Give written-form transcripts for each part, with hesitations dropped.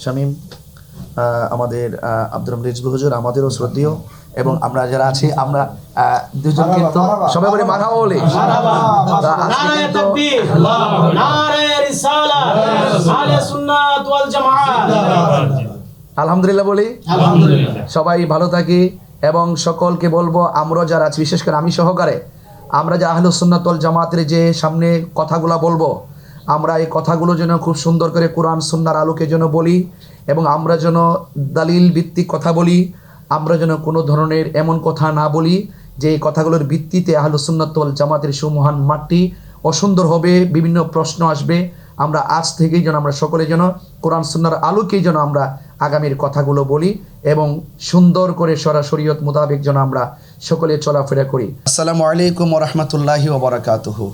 শামীম, আমাদের আব্দুর রহমান রিজভী হুজুর, আমাদেরও শ্রদ্ধেয়, এবং আমরা যারা আছি আমরা দুজন কিন্তু সবাই বলি মারহাবা বলি। আলহামদুলিল্লাহ বলি, সবাই ভালো থাকি এবং সকলকে বলবো আমরা যারা আছি, বিশেষ করে আমি সহকারে, আমরা যে আহলুস সুন্নাত ওয়াল জামাতের যে সামনে কথাগুলো বলবো, আমরা এই কথাগুলো যেন খুব সুন্দর করে কোরআন সুন্নাহর আলোকে যেন বলি, এবং আমরা যেন দালিল ভিত্তিক কথা বলি। আমরা যেন কোনো ধরনের এমন কথা না বলি যে এই কথাগুলোর ভিত্তিতে আহলুস সুন্নাত ওয়াল জামাতের সুমহান মাঠটি অসুন্দর হবে, বিভিন্ন প্রশ্ন আসবে। আমরা আজ থেকেই যেন আমরা সকলে যেন কোরআন সুন্নাহর আলোকেই যেন আমরা আগামীর কথাগুলো বলি এবং সুন্দর করে শরীয়ত মোতাবেক যেন আমরা সকলে চলাফেরা করি। আসসালামু আলাইকুম ওয়া রাহমাতুল্লাহি ওয়া বারাকাতুহু।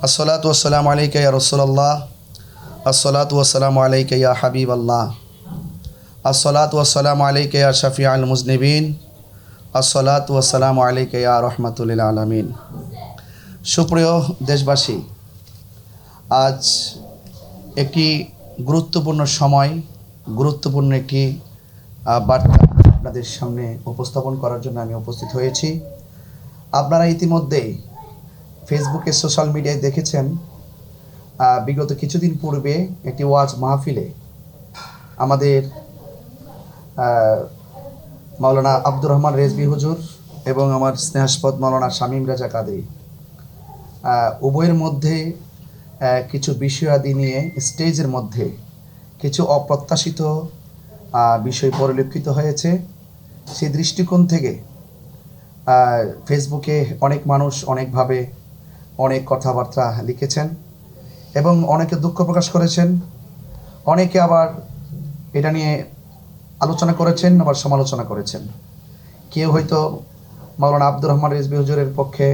আসসালাতু ওয়াসসালামু আলাইকা ইয়া রাসূলুল্লাহ, আসসালাতু ওয়াসসালামু আলাইকা ইয়া হাবিবাল্লাহ, আসসালাতু ওয়াসসালামু আলাইকা ইয়া শাফিউল মুজনিবিন, আসসালাতু ওয়াসসালামু আলাইকা ইয়া রাহমাতুল লিল আলামিন। সুপ্রিয় দেশবাসী, আজ একটি গুরুত্বপূর্ণ সময়, গুরুত্বপূর্ণ একটি বার্তা আপনাদের সামনে উপস্থাপন করার জন্য আমি উপস্থিত হয়েছি। আপনারা ইতিমধ্যেই ফেসবুকে, সোশ্যাল মিডিয়ায় দেখেছেন, বিগত কিছুদিন পূর্বে একটি ওয়াজ মাহফিলে আমাদের মাওলানা আব্দুর রহমান রিজভী হুজুর এবং আমার স্নেহাস্পদ মাওলানা শামীম রাজা কাদরি, উভয়ের মধ্যে কিছু বিষয়াদি নিয়ে স্টেজের মধ্যে কিছু অপ্রত্যাশিত বিষয় পরিলক্ষিত হয়েছে। সেই দৃষ্টিকোণ থেকে ফেসবুকে অনেক মানুষ অনেকভাবে অনেক কথাবার্তা লিখেছেন এবং অনেকে দুঃখ প্রকাশ করেছেন, অনেকে আবার এটা নিয়ে আলোচনা করেছেন, আবার সমালোচনা করেছেন। কেউ হয়তো মাওলানা আব্দুর রহমান রিজভী হুজুরের পক্ষে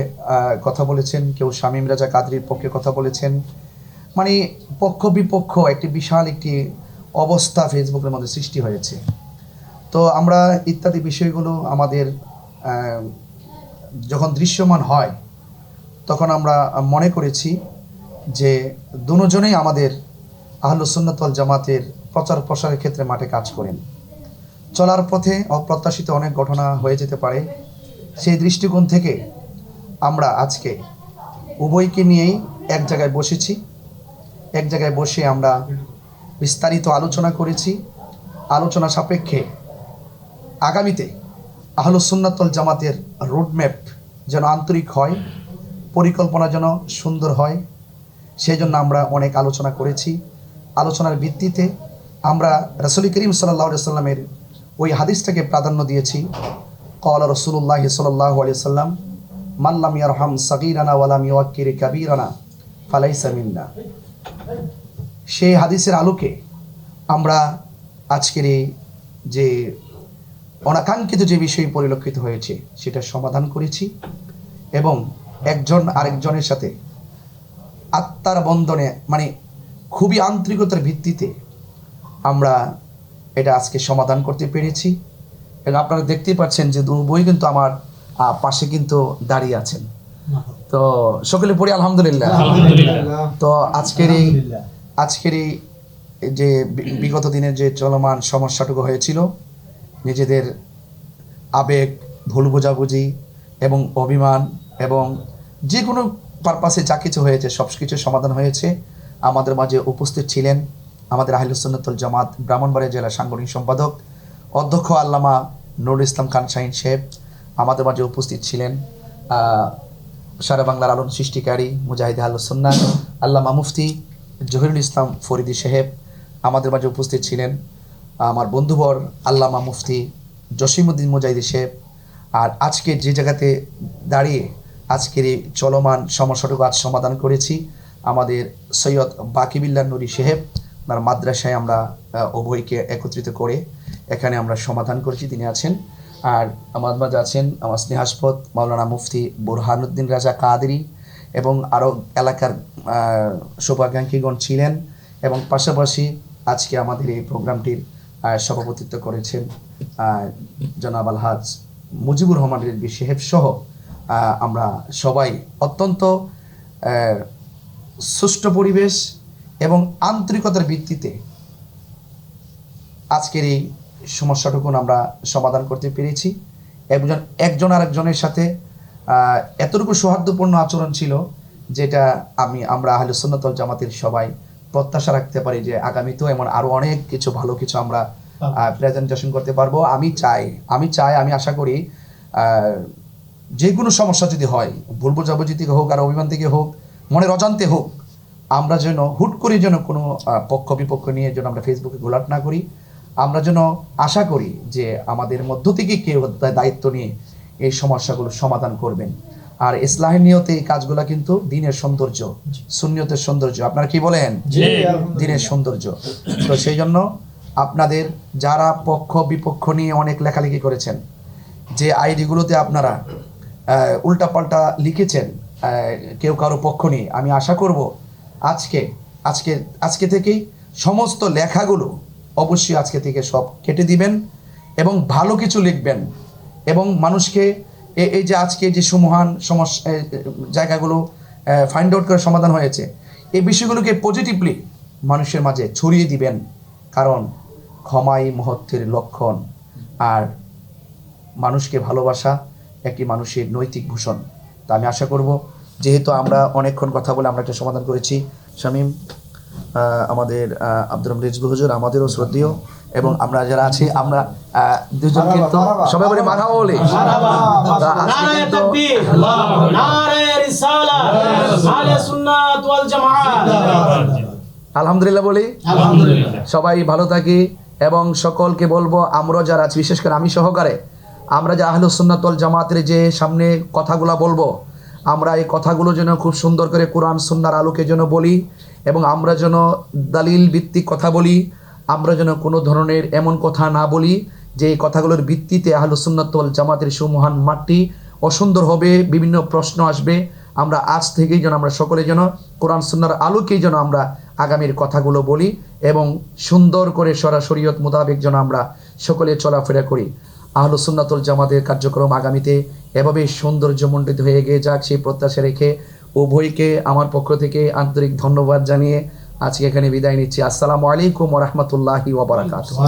কথা বলেছেন, কেউ শামীম রাজা কাদরির পক্ষে কথা বলেছেন। মানে পক্ষ বিপক্ষ একটি বিশাল একটি অবস্থা ফেসবুকের মধ্যে সৃষ্টি হয়েছে। তো আমরা ইত্যাদি বিষয়গুলো আমাদের যখন দৃশ্যমান হয় তখন আমরা মনে করেছি যে দুজনেই আমাদের আহলুস সুন্নাত ওয়াল জামাতের প্রচার প্রসারের ক্ষেত্রে মাঠে কাজ করেন। চলার পথে অপ্রত্যাশিত অনেক ঘটনা হয়ে যেতে পারে। সেই দৃষ্টিকোণ থেকে আমরা আজকে উভয়কে নিয়েই এক জায়গায় বসেছি। এক জায়গায় বসে আমরা বিস্তারিত আলোচনা করেছি। আলোচনা সাপেক্ষে আগামীতে আহলুস সুন্নাত ওয়াল জামাতের রোডম্যাপ যেন আন্তরিক হয়, পরিকল্পনা যেন সুন্দর হয়, সেই জন্য আমরা অনেক আলোচনা করেছি। আলোচনার ভিত্তিতে আমরা রাসূল করিম সাল্লাল্লাহু আলাইহি সাল্লামের ওই হাদিসটাকে প্রাধান্য দিয়েছি। ক্বালা রাসূলুল্লাহ সাল্লাল্লাহু আলাইহি সাল্লাম, মান লাম ইয়ারহাম সাগীরানা ওয়া লাম ইউক্কির কাবীরানা ফালাইসা মিন্না। সেই হাদিসের আলোকে আমরা আজকের এই যে অনাকাঙ্ক্ষিত যে বিষয় পরিলক্ষিত হয়েছে সেটা সমাধান করেছি এবং একজন আরেকজনের সাথে আত্মার বন্ধনে, মানে খুবই আন্তরিকতার ভিত্তিতে আমরা এটা আজকে সমাধান করতে পেরেছি। এবং আপনারা দেখতেই পাচ্ছেন যে দুই কিন্তু আমার পাশে কিন্তু দাঁড়িয়ে আছেন। তো সকলে পড়ি আলহামদুলিল্লাহ। তো আজকের এই যে বিগত দিনের যে চলমান সমস্যাটুকু হয়েছিল, নিজেদের আবেগ, ভুল বোঝাবুঝি এবং অভিমান এবং যে কোনো পারপাসে যা কিছু হয়েছে সব কিছু সমাধান হয়েছে। আমাদের মাঝে উপস্থিত ছিলেন আমাদের আহলুস সুন্নাত ওয়াল জামাত ব্রাহ্মণবাড়িয়া জেলা সাংগঠনিক সম্পাদক অধ্যক্ষ আল্লামা নুরুল ইসলাম খান শাহীন সাহেব। আমাদের মাঝে উপস্থিত ছিলেন সারা বাংলার আলোড়ন সৃষ্টিকারী মুজাহিদ আহলুস সুন্নাহ আল্লামা মুফতি জহিরুল ইসলাম ফরিদি সাহেব। আমাদের মাঝে উপস্থিত ছিলেন আমার বন্ধুবর আল্লামা মুফতি জসিমউদ্দিন মুজাহিদি সাহেব। আর আজকে যে জায়গাতে দাঁড়িয়ে আজকের এই চলমান সমস্যাটুকু আজ সমাধান করেছি, আমাদের সৈয়দ বাকিবিল্লাহ নুরি সাহেব তার মাদ্রাসায় আমরা উভয়কে একত্রিত করে এখানে আমরা সমাধান করেছি, তিনি আছেন। আর আমার মাঝে আছেন আমার স্নেহাস্পদ মাওলানা মুফতি বুরহানুদ্দিন রাজা কাদরি এবং আরও এলাকার শুভাকাঙ্ক্ষীগণ ছিলেন। এবং পাশাপাশি আজকে আমাদের এই প্রোগ্রামটির সভাপতিত্ব করেছেন জনাব আলহাজ মুজিবুর রহমান রিজভী সাহেব সহ আমরা সবাই অত্যন্ত সুষ্ঠু পরিবেশ এবং আন্তরিকতার ভিত্তিতে আজকের এই সমস্যাটুকুন আমরা সমাধান করতে পেরেছি। একজন আরেকজনের সাথে এতটুকু সৌহার্দ্যপূর্ণ আচরণ ছিল, যেটা আমরা আহলুস সুন্নাত ওয়াল জামাতের সবাই প্রত্যাশা রাখতে পারি যে আগামীতেও এমন আরও অনেক কিছু ভালো কিছু আমরা প্রেজেন্টেশন করতে পারবো। আমি আশা করি যে কোনো সমস্যা যদি হয়, ভুল বোঝাবুঝি থেকে হোক আর অভিমান থেকে হোক, মনের অজান্তে হোক, আমরা যেন হুট করে যেন কোনো পক্ষ বিপক্ষ নিয়ে যেন আমরা ফেসবুকে গোলাট না করি। আমরা যেন আশা করি যে আমাদের মধ্য থেকে কেউ দায়িত্ব নিয়ে এই সমস্যাগুলো সমাধান করবেন। আর ইসলাহের নিয়তে এই কাজগুলো কিন্তু দিনের সৌন্দর্য, সুন্নিয়তের সৌন্দর্য। আপনারা কি বলেন? দিনের সৌন্দর্য। তো সেই জন্য আপনাদের যারা পক্ষ বিপক্ষ নিয়ে অনেক লেখালেখি করেছেন, যে আইডিগুলোতে আপনারা উল্টাপাল্টা লিখেছেন কেউ কারো পক্ষ নিয়ে, আমি আশা করব আজকে থেকেই সমস্ত লেখাগুলো অবশ্যই আজকে থেকে সব কেটে দিবেন এবং ভালো কিছু লিখবেন এবং মানুষকে এই যে আজকে যে সমূহান সমস্যা জায়গাগুলো ফাইন্ড আউট করে সমাধান হয়েছে, এই বিষয়গুলোকে পজিটিভলি মানুষের মাঝে ছড়িয়ে দিবেন। কারণ ক্ষমাই মহত্বের লক্ষণ, আর মানুষকে ভালোবাসা একটি মানুষের নৈতিক ভূষণ। তা আমি আশা করব, যেহেতু আমরা অনেকক্ষণ কথা বলে আমরা একটা সমাধান করেছি, শামীম আমাদের আব্দুর রহমান রিজভী হুজুর আমাদেরও শ্রদ্ধেয়, এবং আমরা যারা আছি আমরা দুজন কিন্তু সবাই বলে মারহাবা বলে আলহামদুলিল্লাহ বলি। সবাই ভালো থাকি এবং সকলকে বলবো, আমরা যারা আছি বিশেষ করে আমি সহকারে, আমরা যে আহলুস সুন্নাত ওয়াল জামাতের যে সামনে কথাগুলো বলবো, আমরা এই কথাগুলো যেন খুব সুন্দর করে কোরআন সুন্নাহর আলোকে যেন বলি এবং আমরা যেন দালিল ভিত্তিক কথা বলি। আমরা যেন কোনো ধরনের এমন কথা না বলি যে এই কথাগুলোর ভিত্তিতে আহলুস সুন্নাত ওয়াল জামাতের সুমহান মাঠটি অসুন্দর হবে, বিভিন্ন প্রশ্ন আসবে। আমরা আজ থেকেই যেন আমরা সকলে যেন কোরআন সুন্নাহর আলোকেই যেন আমরা আগামীর কথাগুলো বলি এবং সুন্দর করে শরীয়ত মোতাবেক যেন আমরা সকলে চলাফেরা করি। আহলুস সুন্নাত ওয়াল জামাতের কার্যক্রম আগামীতে এভাবে সৌন্দর্যমণ্ডিত হয়ে এগিয়ে যাক, সেই প্রত্যাশা রেখে উভয়কে আমার পক্ষ থেকে আন্তরিক ধন্যবাদ জানিয়ে আজকে এখানে বিদায় নিচ্ছি। আসসালামু আলাইকুম ওয়া রাহমাতুল্লাহি ওয়া বারাকাতুহু।